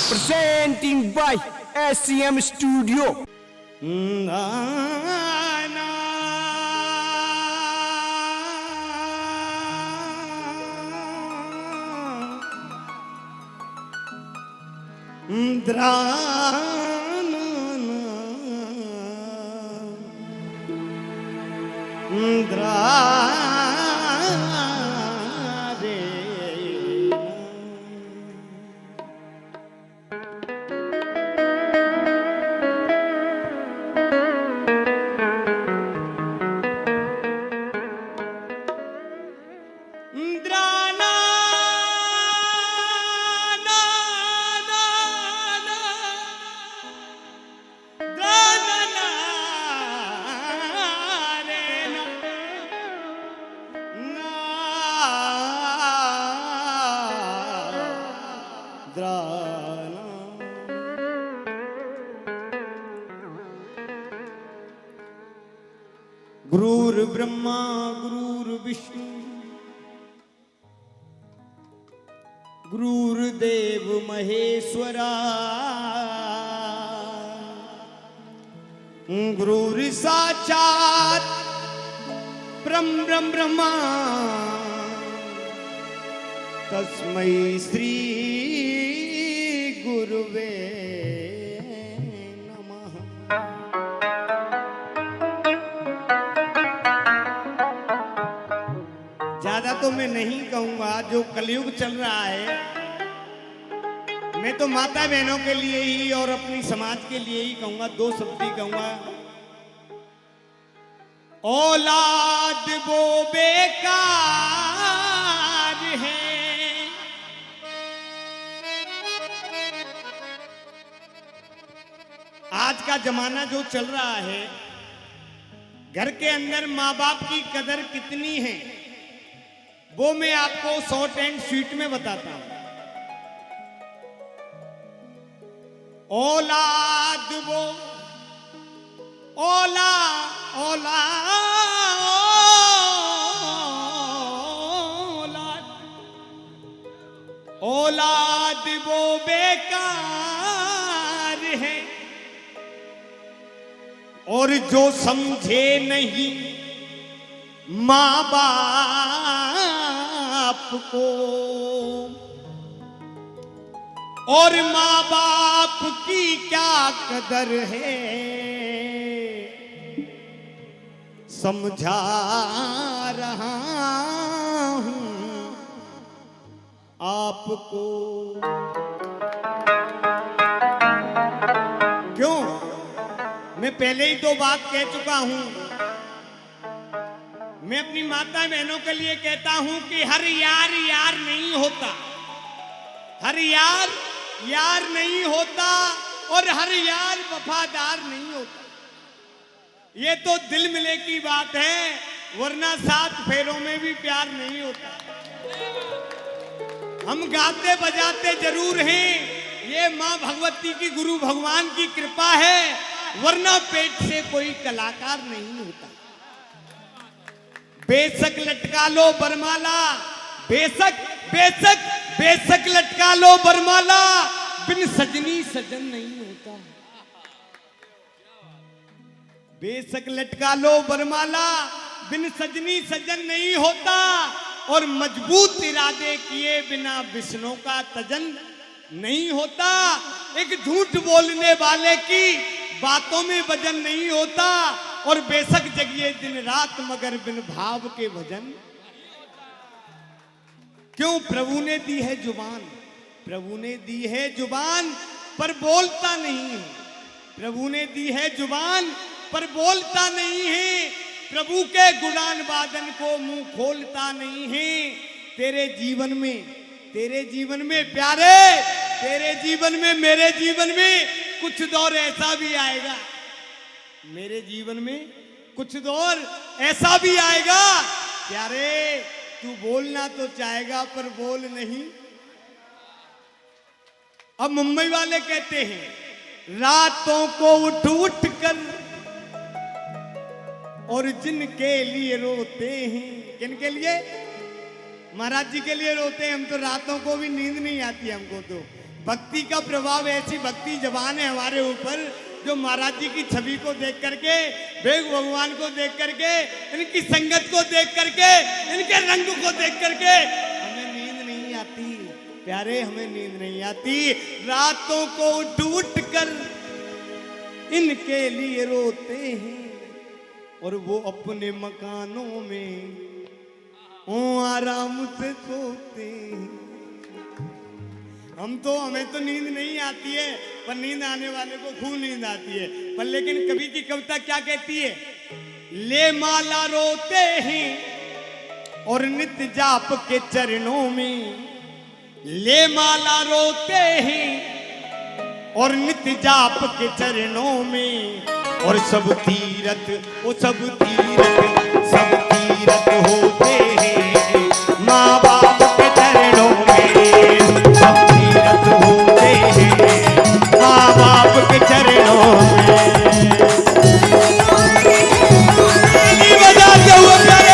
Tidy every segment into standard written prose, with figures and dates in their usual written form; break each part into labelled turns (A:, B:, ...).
A: Presenting by SCM Studio.
B: Brahma गुरुर्विष्णु गुरुर्देव महेश्वरा गुरुर्साक्षात् ब्रह्मा तस्मै श्री गुरुवे तो मैं नहीं कहूंगा। जो कलयुग चल रहा है, मैं तो माता बहनों के लिए ही और अपनी समाज के लिए ही कहूंगा। दो शब्द ही कहूंगा। औलाद वो बेकार है, आज का जमाना जो चल रहा है, घर के अंदर माँ बाप की कदर कितनी है वो मैं आपको शॉर्ट एंड स्वीट में बताता हूं। औलाद वो औलाद वो बेकार है, और जो समझे नहीं माँ बाप को, और माँ बाप की क्या कदर है, समझा रहा हूं आपको। क्यों? मैं पहले ही दो बात कह चुका हूं। मैं अपनी माता बहनों के लिए कहता हूं कि हर यार यार नहीं होता, हर यार यार नहीं होता, और हर यार वफादार नहीं होता। ये तो दिल मिले की बात है, वरना 7 फेरों में भी प्यार नहीं होता। हम गाते बजाते जरूर हैं, ये माँ भगवती की, गुरु भगवान की कृपा है, वरना पेट से कोई कलाकार नहीं होता। बेशक लटका लो बरमाला, बेशक बेशक बेशक लटका लो बरमाला, बिन सजनी सजन नहीं होता। बेशक लटका लो बरमाला, बिन सजनी सजन नहीं होता, और मजबूत इरादे किए बिना बिस्नों का तजन नहीं होता। एक झूठ बोलने वाले की बातों में वजन नहीं होता, और बेशक जगिए दिन रात मगर बिन भाव के भजन। क्यों? प्रभु ने दी है जुबान, प्रभु ने दी है जुबान पर बोलता नहीं है। प्रभु ने दी है जुबान पर बोलता नहीं है, प्रभु के गुणान वादन को मुंह खोलता नहीं है। तेरे जीवन में प्यारे, तेरे जीवन में, मेरे जीवन में कुछ दौर ऐसा भी आएगा, मेरे जीवन में कुछ दौर ऐसा भी आएगा। प्यारे, तू बोलना तो चाहेगा पर बोल नहीं। अब मुंबई वाले कहते हैं, रातों को उठ उठ कर और जिनके लिए रोते हैं, किनके लिए? महाराज जी के लिए रोते हैं। हम तो रातों को भी नींद नहीं आती हमको तो। भक्ति का प्रभाव, ऐसी भक्ति जवान है हमारे ऊपर जो महाराज जी की छवि को देख करके, वेग भगवान को देख करके, इनकी संगत को देख करके, इनके रंग को देख करके हमें नींद नहीं आती प्यारे, हमें नींद नहीं आती। रातों को उठ कर इनके लिए रोते हैं और वो अपने मकानों में आराम से सोते हैं। हमें तो नींद नहीं आती है, पर नींद आने वाले को खूब नींद आती है। पर लेकिन कवि की कविता क्या कहती है? ले माला रोते हैं और नित्य जाप के चरणों में, ले माला रोते हैं और नित्य जाप के चरणों में, और सब तीरथ होते हैं माँ बाप के चरणों में, सब तीरथ होते हैं माँ बाप के चरणों में। ताली बजाते हुए करे।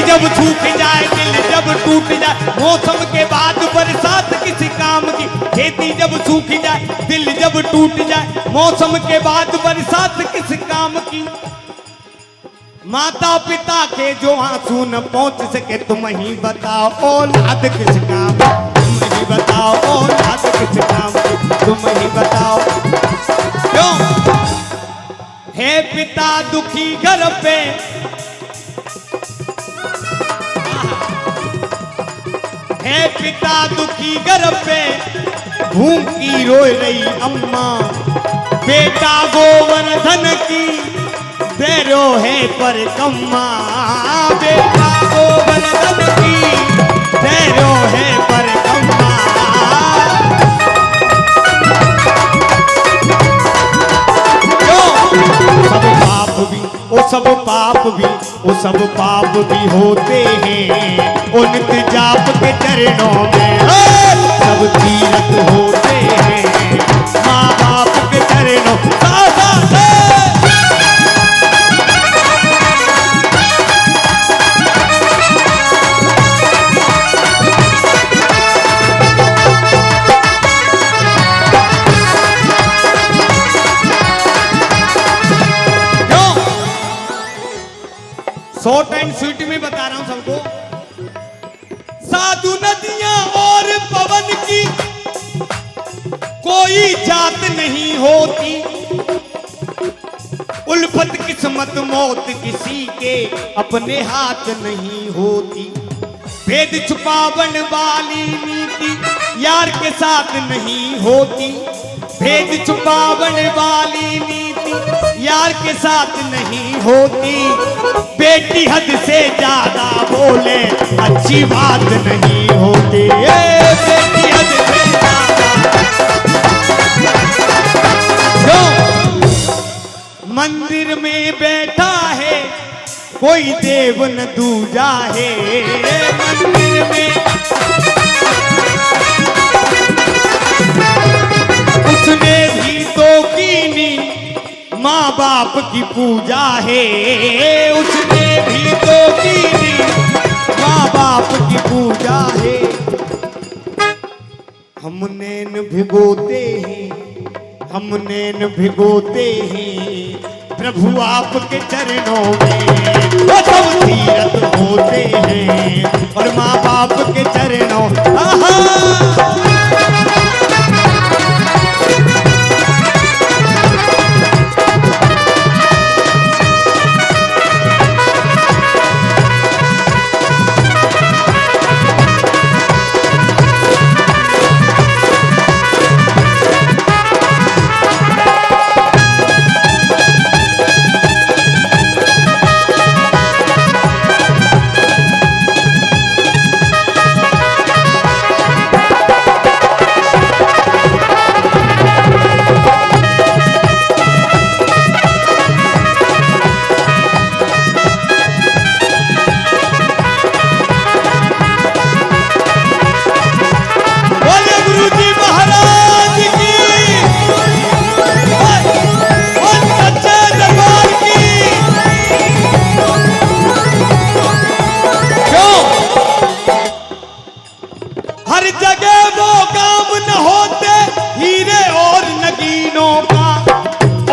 B: जब सूख जाए दिल जब टूट जाए, मौसम के बाद बरसात किसी काम की। खेती जब सूख जाए दिल जब टूट जाए, मौसम के बाद बरसात किस काम की। माता पिता के जो आंसू न पहुंच सके, तुम ही बताओ औलाद किस काम, तुम ही बताओ औलाद किस काम की, तुम ही बताओ। क्यों है पिता दुखी घर पे, है पिता दुखी घर पे, भूखी रोए रही अम्मा, बेटा गोवर्धन की बेरो है पर कम्मा, बेटा गोवर्धन की बेरो है पर कम्मा। सब पाप भी होते हैं उन जाप के चरणों में, सब तीरथ होते हैं माँ बाप के चरणों। शॉर्ट एंड स्वीट में बता रहा हूं सबको। साधु नदियां और पवन की कोई जात नहीं होती, उल्फत किस्मत मौत किसी के अपने हाथ नहीं होती। भेद छुपावन वाली नीति यार के साथ नहीं होती, भेद छुपावन वाली नीति यार के साथ नहीं होती। बेटी हद से ज्यादा बोले अच्छी बात नहीं होती, बेटी हद से ज्यादा। मंदिर में बैठा है कोई देव न दूजा है, मंदिर में उसने भी तो कीनी माँ बाप की पूजा है, उसने भी तो कीनी माँ बाप की पूजा है। हम नैन भिगोते हैं, हम नैन भिगोते हैं प्रभु आपके चरणों में, वो सब तीरथ होते हैं और माँ बाप के चरणों। हर जगह वो काम न होते हीरे और नगीनों का।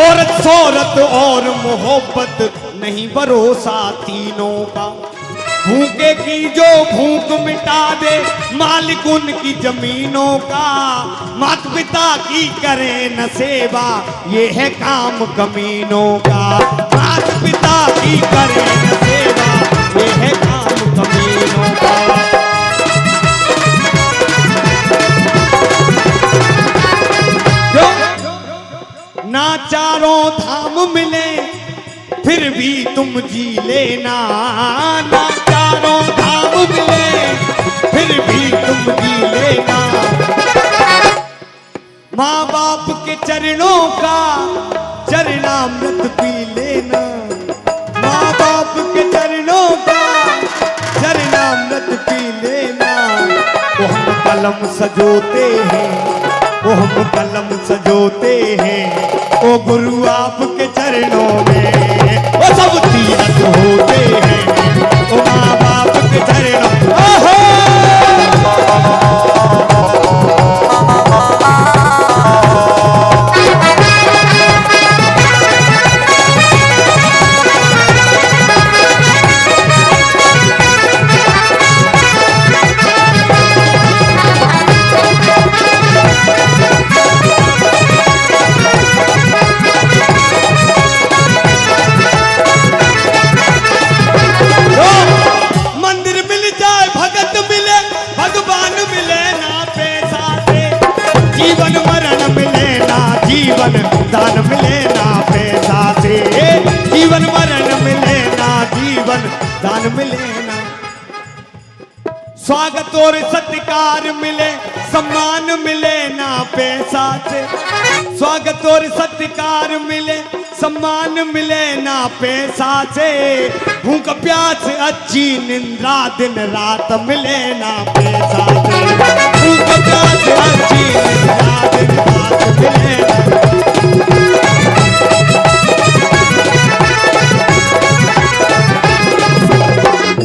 B: औरत शोहरत और मोहब्बत नहीं भरोसा तीनों का। भूखे की जो भूख मिटा दे मालिक उनकी जमीनों का। माता पिता की करे न सेवा ये है काम कमीनों का। माता पिता की करे न सेवा ये है काम कमीनों का। ना चारों धाम मिले फिर भी तुम जी लेना। ना चारों धाम मिले फिर भी तुम जी लेना। माँ बाप के चरणों का चरणामृत पी लेना। माँ बाप के चरणों का चरणामृत पी लेना। वो हम कलम सजोते हैं, वो हम कलम सजोते हैं। ओ गुरु आपके चरणों में वो सब तीरथ होते हैं। ओ माँ बाप के चरणों ओहो। दान मिले ना पैसा से। जीवन मरण मिले ना जीवन दान मिले ना। स्वागत और सत्कार मिले सम्मान मिले ना पैसा से। स्वागत और सत्कार मिले सम्मान मिले ना पैसा से। भूख प्यास अच्छी निंद्रा दिन रात मिले ना पैसा से। भूख प्यास अच्छी निंद्रा दिन रात मिले ना।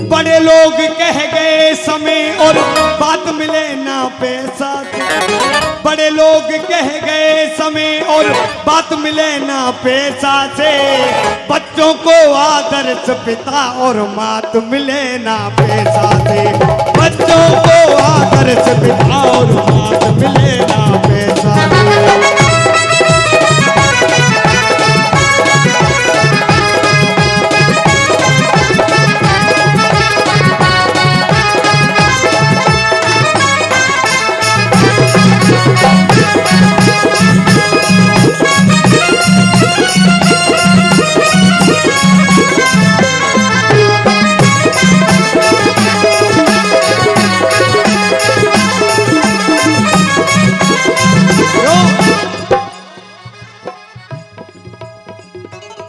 B: बड़े लोग कह गए समय और बात मिले ना पैसा से। बड़े लोग कह गए समय और बात मिले ना पैसा से। बच्चों को आदर्श पिता और मात मिले ना पैसा से। बच्चों को आदर्श पिता और मात मिले ना पैसा से।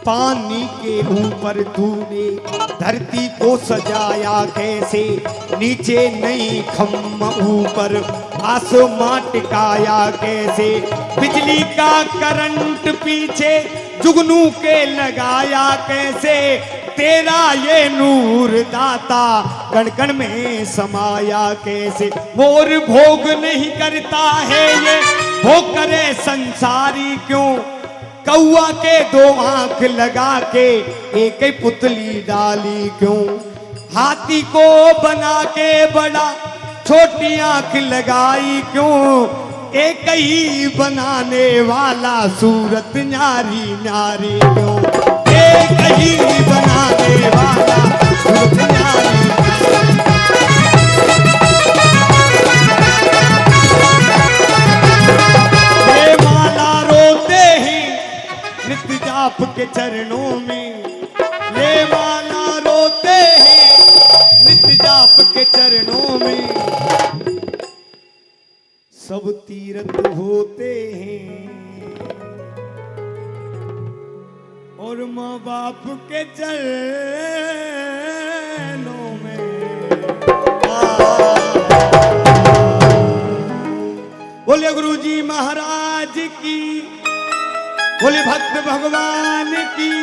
B: पानी के ऊपर तूने धरती को सजाया कैसे। नीचे नहीं खम्मा ऊपर आसमां टिकाया कैसे। बिजली का करंट पीछे जुगनू के लगाया कैसे। तेरा ये नूर दाता कण कण में समाया कैसे। मोर भोग नहीं करता है ये भोग करे संसारी क्यों। कौआ के दो आंख लगा के एक ही पुतली डाली क्यों। हाथी को बना के बड़ा छोटी आंख लगाई क्यों। एक ही बनाने वाला सूरत न्यारी न्यारी क्यों। एक ही बनाने वाला सूरत न्यारी। आपके चरणों में ये माला रोते हैं नित्य जाप के चरणों में। सब तीरथ होते हैं और माँ बाप के चरणों में। बोले गुरु जी महाराज की, बोले भक्त भगवान की।